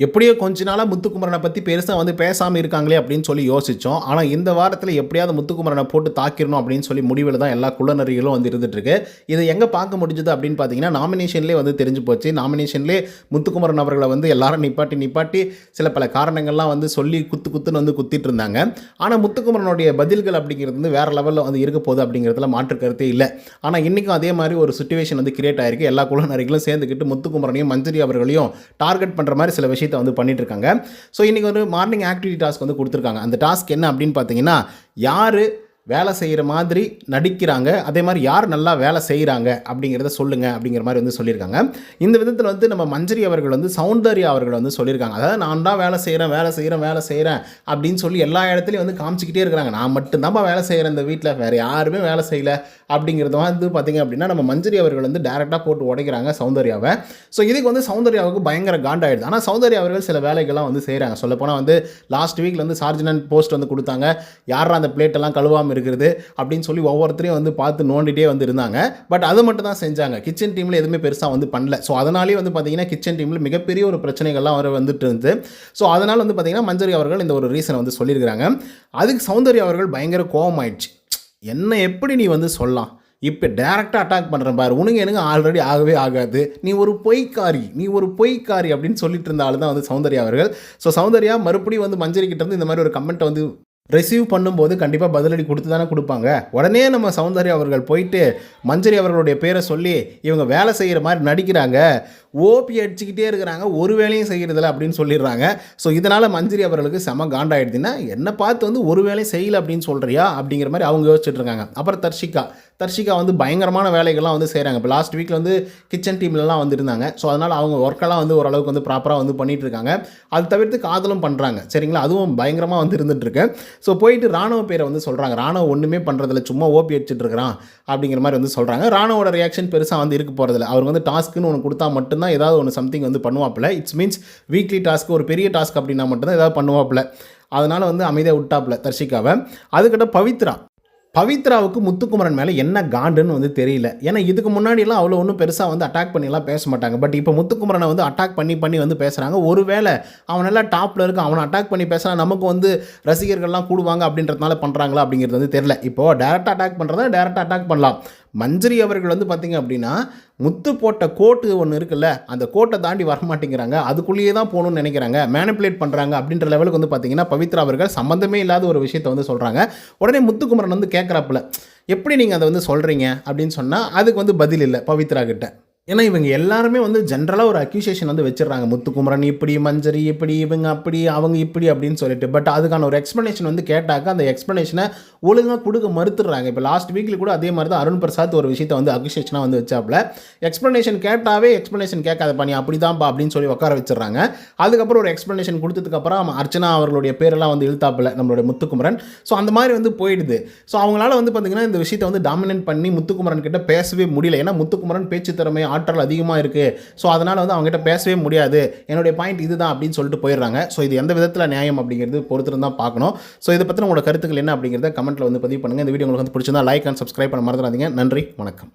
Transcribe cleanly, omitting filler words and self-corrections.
எப்படியோ கொஞ்ச நாளா முத்துக்குமரன பத்தி பெருசா வந்து பேசாம இருக்காங்களே அப்படின்னு சொல்லி யோசிச்சோம். ஆனா இந்த வாரத்தில எப்படியாவது முத்துக்குமரன போட்டு தாக்கிரணும் அப்படின்னு சொல்லி முடிவுல தான் எல்லா குள்ளநரிகளும் வந்து இருந்துட்டு இருக்கு. இத எங்க பார்க்க முடிஞ்சது அப்படின்னு பார்த்தீங்கன்னா, நாமினேஷன்லேயே வந்து தெரிஞ்சு போச்சு. நாமினேஷன்லேயே முத்துக்குமரன் அவர்கள வந்து எல்லாரும் நிப்பாட்டி சில பல காரணங்கள்லாம் வந்து சொல்லி குத்துன்னு வந்து குத்திட்டு இருந்தாங்க. ஆனா முத்துக்குமரனுடைய பதில்கள் அப்படிங்கிறது வந்து வேற லெவல்ல வந்து இருக்க போகுது அப்படிங்கிறதுல மாற்று கருத்தே இல்ல. ஆனா இன்னைக்கும் அதே மாரி ஒரு சிச்சுவேஷன் வந்து கிரியேட் ஆயிருக்கு. எல்லா குள்ளநரிகளும் சேர்ந்துக்கிட்டு முத்துக்குமரனையும், மஞ்சரி அவர்களையும் டார்கெட் பண்ற மாரி சில விஷயத்த வந்து பண்ணிட்டு இருக்காங்க. ஸோ இன்னைக்கு ஒரு மார்னிங் ஆக்டிவிட்டி டாஸ்க் வந்து கொடுத்துருக்காங்க. அந்த டாஸ்க் என்ன அப்படின்னு பார்த்தீங்கன்னா, யாரு வேலை செய்கிற மாதிரி நடிக்கிறாங்க, அதே மாதிரி யார் நல்லா வேலை செய்கிறாங்க அப்படிங்கிறத சொல்லுங்கள் அப்படிங்கிற மாதிரி வந்து சொல்லியிருக்காங்க. இந்த விதத்தில் வந்து நம்ம மஞ்சரி அவர்கள் வந்து சௌந்தர்யா அவர்கள் வந்து சொல்லியிருக்காங்க. அதாவது நான் தான் வேலை செய்கிறேன் அப்படின்னு சொல்லி எல்லா இடத்துலையும் வந்து காமிச்சிக்கிட்டே இருக்கிறாங்க. நான் மட்டும்தான்ப்பா வேலை செய்கிறேன் இந்த வீட்டில், வேறு யாருமே வேலை செய்யலை அப்படிங்கிறது வந்து பார்த்திங்க அப்படின்னா நம்ம மஞ்சரி அவர்கள் வந்து டேரெக்டாக போட்டு உடைக்கிறாங்க சௌந்தர்யாவை. ஸோ இதுக்கு வந்து சௌந்தர்யாவுக்கு பயங்கர காண்டாயிடுது. ஆனால் சௌந்தர்யா அவர்கள் சில வேலைகள்லாம் வந்து செய்கிறாங்க. சொல்லப்போனால் வந்து லாஸ்ட் வீக்கில் வந்து சார்ஜனன் போஸ்ட் வந்து கொடுத்தாங்க. யாரா அந்த பிளேட்டெல்லாம் கழுவாமல் இருக்கிறது அப்படின்னு சொல்லி ஒவ்வொருத்தரையும் வந்து பார்த்து நோண்டிகிட்டே வந்து இருந்தாங்க. பட் அது மட்டும் தான் செஞ்சாங்க. கிச்சன் டீமில் எதுவுமே பெருசாக வந்து பண்ணல. ஸோ அதனாலே வந்து பார்த்திங்கன்னா கிச்சன் டீமில் மிகப்பெரிய ஒரு பிரச்சனைகள்லாம் வர வந்துட்டு இருந்து. ஸோ அதனால் வந்து பார்த்திங்கன்னா மஞ்சரி அவர்கள் இந்த ஒரு ரீசனை வந்து சொல்லியிருக்கிறாங்க. அதுக்கு சௌந்தர்யா அவர்கள் பயங்கர கோபம் ஆயிடுச்சு. என்ன எப்படி நீ வந்து சொல்லலாம், இப்போ டேரெக்டாக அட்டாக் பண்ணுறேன் பாரு, உனக்கு எனக்கு ஆல்ரெடி ஆகவே ஆகாது, நீ ஒரு பொய்க்காரி அப்படின்னு சொல்லிட்டு இருந்த ஆள் தான் வந்து சௌந்தர்யா அவர்கள். ஸோ சௌந்தர்யா மறுபடியும் வந்து மஞ்சரி கிட்ட இருந்து இந்த மாதிரி ஒரு கமெண்ட்டை வந்து ரிசீவ் பண்ணும்போது கண்டிப்பாக பதிலடி கொடுத்து தானே கொடுப்பாங்க. உடனே நம்ம சௌந்தர்யா அவர்கள் போயிட்டு மஞ்சரி அவர்களுடைய பேரை சொல்லி இவங்க வேலை செய்கிற மாதிரி நடிக்கிறாங்க, ஓபி அடிச்சுக்கிட்டே இருக்கிறாங்க, ஒரு வேலையும் செய்கிறதில்ல அப்படின்னு சொல்லிடுறாங்க. ஸோ இதனால் மஞ்சரி அவர்களுக்கு செம காண்டாயிடுதுன்னா, என்னை பார்த்து வந்து ஒரு வேலையும் செய்யலை அப்படின்னு சொல்கிறியா அப்படிங்கிற மாதிரி அவங்க யோசிச்சுட்டு இருக்காங்க. அப்புறம் தர்ஷிகா வந்து பயங்கரமான வேலைகள்லாம் வந்து செய்கிறாங்க. இப்போ லாஸ்ட் வீக்கில் வந்து கிச்சன் டீம்லலாம் வந்து இருந்தாங்க. ஸோ அதனால் அவங்க ஒர்க்கெல்லாம் வந்து ஓரளவுக்கு வந்து ப்ராப்பராக வந்து பண்ணிகிட்டு இருக்காங்க. அது தவிர்த்து காதலும் பண்ணுறாங்க, சரிங்களா, அதுவும் பயங்கரமாக வந்து இருந்துகிட்ருக்கு. ஸோ போயிட்டு ராணுவ பேரை வந்து சொல்கிறாங்க. ராணுவ ஒன்றுமே பண்ணுறதில்ல, சும்மா ஓபி அடிச்சுட்டு இருக்கிறான் அப்படிங்கிற மாதிரி வந்து சொல்கிறாங்க. ராணுவோட ரியாக்ஷன் பெருசாக வந்து இருக்க போகிறதில்ல. அவர் வந்து டாஸ்க்குன்னு ஒன்று கொடுத்தா மட்டும்தான் ஏதாவது ஒன்று சம்திங் வந்து பண்ணுவாப்பில். இட்ஸ் மீன்ஸ் வீக்லி டாஸ்க்கு, ஒரு பெரிய டாஸ்க் அப்படின்னா மட்டும்தான் ஏதாவது பண்ணுவாப்பில். அதனால் வந்து அமைதியாக விட்டாப்பில் தர்ஷிகாவை. அதுக்கிட்ட பவித்ராவுக்கு முத்துக்குமரன் மேலே என்ன காண்டுன்னு வந்து தெரியல. ஏன்னா இதுக்கு முன்னாடியெல்லாம் அவ்வளோ ஒன்றும் பெருசாக வந்து அட்டாக் பண்ணிலாம் பேச மாட்டாங்க. பட் இப்போ முத்துக்குமரனை வந்து அட்டாக் பண்ணி வந்து பேசுகிறாங்க. ஒருவேளை அவன் எல்லாம் டாப்பில் இருக்க, அவனை அட்டாக் பண்ணி பேசுனா நமக்கு வந்து ரசிகர்கள்லாம் கூடுவாங்க அப்படின்றதுனால பண்ணுறாங்களா அப்படிங்கிறது வந்து தெரியல. இப்போது டேரெக்டாக அட்டாக் பண்ணுறதா டேரெக்டாக அட்டாக் பண்ணலாம். மஞ்சரி அவர்கள் வந்து பார்த்திங்க அப்படின்னா, முத்து போட்ட கோட்டு ஒன்று இருக்குல்ல, அந்த கோட்டை தாண்டி வரமாட்டேங்கிறாங்க, அதுக்குள்ளேயே தான் போகணும்னு நினைக்கிறாங்க, மேனிப்புலேட் பண்ணுறாங்க அப்படின்ற லெவலுக்கு வந்து பார்த்திங்கன்னா பவித்ரா அவர்கள் சம்மந்தமே இல்லாத ஒரு விஷயத்தை வந்து சொல்கிறாங்க. உடனே முத்துக்குமரன் வந்து கேட்குறாப்புல, எப்படி நீங்கள் அதை வந்து சொல்கிறீங்க அப்படின்னு சொன்னால் அதுக்கு வந்து பதில் இல்லை பவித்ரா கிட்ட. ஏன்னா இவங்க எல்லாருமே வந்து ஜென்ரலாக ஒரு அக்யூசேஷன் வந்து வச்சிடறாங்க. முத்துக்குமரன் இப்படி, மஞ்சரி இப்படி, இவங்க அப்படி, அவங்க இப்படி அப்படின்னு சொல்லிட்டு. பட் அதுக்கான ஒரு எக்ஸ்ப்ளனேஷன் வந்து கேட்டாக்க அந்த எக்ஸ்ப்ளனேஷனை ஒழுங்காக கொடுக்க மறுத்துடுறாங்க. இப்போ லாஸ்ட் வீக்கில் கூட அதே மாதிரி தான் அருண் பிரசாத் ஒரு விஷயத்தை வந்து அக்யூசேஷனாக வந்து வச்சாப்புல. எக்ஸ்ப்ளனேஷன் கேட்டாவே எக்ஸ்ப்ளனேஷன் கேட்காதப்பா, நீ அப்படி தான்ப்பா அப்படின்னு சொல்லி உட்கார வச்சிடறாங்க. அதுக்கப்புறம் ஒரு எக்ஸ்ப்ளனேஷன் கொடுத்ததுக்கப்புறம் அர்ச்சனா அவர்களுடைய பேரெல்லாம் வந்து இழுத்தாப்புல நம்மளுடைய முத்துக்குமரன். ஸோ அந்த மாதிரி வந்து போயிடுது. ஸோ அவங்களால வந்து பார்த்திங்கன்னா இந்த விஷயத்தை வந்து டாமினேட் பண்ணி முத்துக்குமரன் கிட்ட பேசவே முடியல. ஏன்னா முத்துக்குமரன் பேச்சு திறமை, ஆற்றல் அதிகமாக இருக்குது. ஸோ அதனால் வந்து அவங்ககிட்ட பேசவே முடியாது, என்னுடைய பாயிண்ட் இதுதான் அப்படின்னு சொல்லிட்டு போயிடுறாங்க. ஸோ இது எந்த விதத்தில் நியாயம் அப்படிங்கிறது பொறுத்திருந்து தான் பார்க்கணும். ஸோ இதை பற்றி உங்களோட கருத்துக்கள் என்ன அப்படிங்கிறத கமெண்ட்டில் வந்து பதிவு பண்ணுங்கள். இந்த வீடியோ உங்களுக்கு வந்து பிடிச்சிருந்தா லைக் அண்ட் சப்ஸ்கிரைப் பண்ண மறந்துடாதீங்க. நன்றி, வணக்கம்.